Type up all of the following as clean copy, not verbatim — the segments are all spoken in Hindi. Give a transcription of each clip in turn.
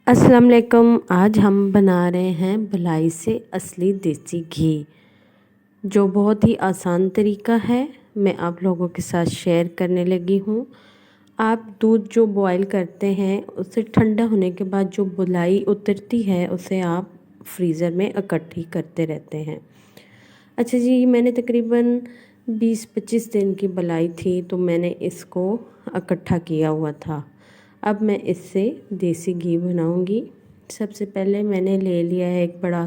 अस्सलाम वालेकुम। आज हम बना रहे हैं भलाई से असली देसी घी, जो बहुत ही आसान तरीका है मैं आप लोगों के साथ शेयर करने लगी हूँ। आप दूध जो बॉईल करते हैं उसे ठंडा होने के बाद जो बुलाई उतरती है उसे आप फ्रीज़र में इकट्ठी करते रहते हैं। अच्छा जी, मैंने तकरीबन 20-25 दिन की बुलाई थी तो मैंने इसको इकट्ठा किया हुआ था। अब मैं इससे देसी घी बनाऊंगी। सबसे पहले मैंने ले लिया है एक बड़ा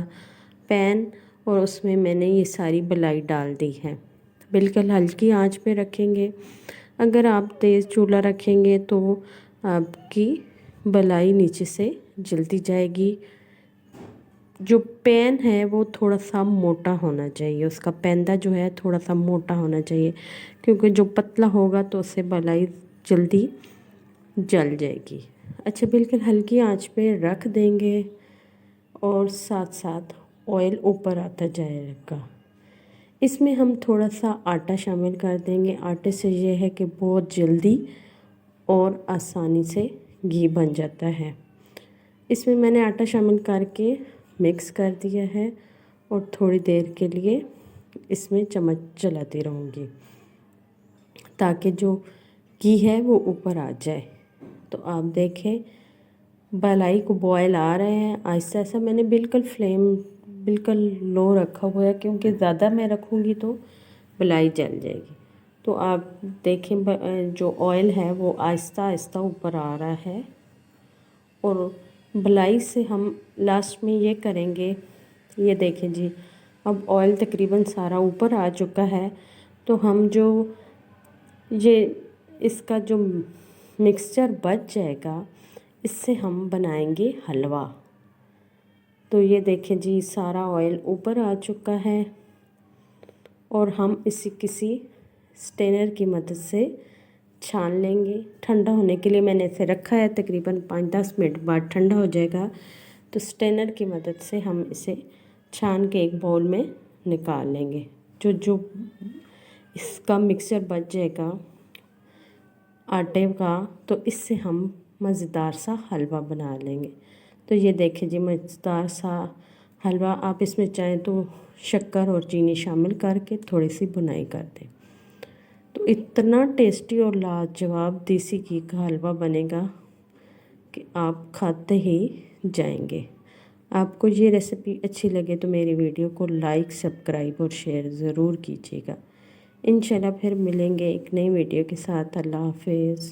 पैन और उसमें मैंने ये सारी बुलाई डाल दी है। बिल्कुल हल्की आंच पे रखेंगे। अगर आप तेज़ चूल्हा रखेंगे तो आपकी बुलाई नीचे से जलती जाएगी। जो पैन है वो थोड़ा सा मोटा होना चाहिए, उसका पैंदा जो है थोड़ा सा मोटा होना चाहिए, क्योंकि जो पतला होगा तो उससे बुलाई जल्दी जल जाएगी। अच्छा, बिल्कुल हल्की आंच पे रख देंगे और साथ साथ ऑयल ऊपर आता जाएगा। इसमें हम थोड़ा सा आटा शामिल कर देंगे। आटे से ये है कि बहुत जल्दी और आसानी से घी बन जाता है। इसमें मैंने आटा शामिल करके मिक्स कर दिया है और थोड़ी देर के लिए इसमें चम्मच चलाती रहूँगी ताकि जो घी है वो ऊपर आ जाए। तो आप देखें बुलाई को बॉयल आ रहे हैं आहिस्ता आहिस्ता। मैंने बिल्कुल फ्लेम बिल्कुल लो रखा हुआ है, क्योंकि ज़्यादा मैं रखूँगी तो बुलाई जल जाएगी। तो आप देखें जो ऑयल है वो आहिस्ता आहिस्ता ऊपर आ रहा है और बुलाई से हम लास्ट में ये करेंगे। ये देखें जी, अब ऑयल तकरीबन सारा ऊपर आ चुका है। तो हम जो ये इसका जो मिक्सचर बच जाएगा इससे हम बनाएंगे हलवा। तो ये देखें जी, सारा ऑयल ऊपर आ चुका है और हम इसी किसी स्ट्रेनर की मदद से छान लेंगे। ठंडा होने के लिए मैंने इसे रखा है, तकरीबन 5-10 मिनट बाद ठंडा हो जाएगा। तो स्ट्रेनर की मदद से हम इसे छान के एक बाउल में निकाल लेंगे। जो जो इसका मिक्सचर बच जाएगा आटे का, तो इससे हम मज़ेदार सा हलवा बना लेंगे। तो ये देखें जी, मज़ेदार सा हलवा। आप इसमें चाहें तो शक्कर और चीनी शामिल करके थोड़ी सी बुनाई कर दें तो इतना टेस्टी और लाजवाब देसी घी का हलवा बनेगा कि आप खाते ही जाएंगे। आपको ये रेसिपी अच्छी लगे तो मेरी वीडियो को लाइक, सब्सक्राइब और शेयर ज़रूर कीजिएगा। इंशाल्लाह फिर मिलेंगे एक नई वीडियो के साथ। अल्लाह हाफिज़।